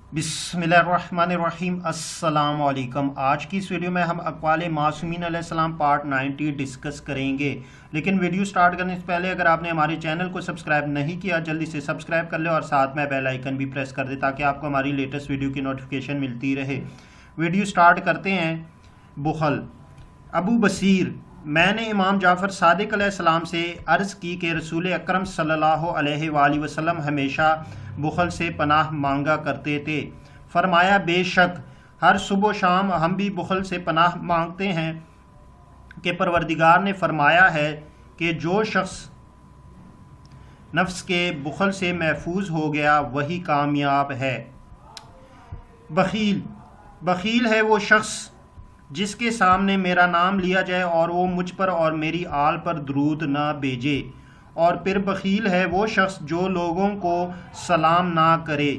बिस्मिल्लाहिर्रहमानिर्रहीम अस्सलाम वालेकुम। आज की इस वीडियो में हम अक़वाले मासूमीन अलैहिस्सलाम पार्ट 90 डिस्कस करेंगे। लेकिन वीडियो स्टार्ट करने से पहले अगर आपने हमारे चैनल को सब्सक्राइब नहीं किया जल्दी से सब्सक्राइब कर ले और साथ में बेल आइकन भी प्रेस कर दे ताकि आपको हमारी लेटेस्ट वीडियो की नोटिफिकेशन मिलती रहे। वीडियो स्टार्ट करते हैं। बुखल। अबू बसीर, मैंने इमाम जाफ़र सादिक अलैहिस्सलाम से अर्ज़ की कि रसूल अकरम सल्लल्लाहु अलैहि वसल्लम हमेशा बुखल से पनाह मांगा करते थे। फरमाया, बेशक हर सुबह शाम हम भी बुखल से पनाह मांगते हैं कि परवरदिगार ने फरमाया है कि जो शख्स नफ्स के बुखल से महफूज हो गया वही कामयाब है। बखील। बखील है वो शख्स जिसके सामने मेरा नाम लिया जाए और वो मुझ पर और मेरी आल पर दरूद ना भेजे। और फिर बखील है वो शख्स जो लोगों को सलाम ना करे।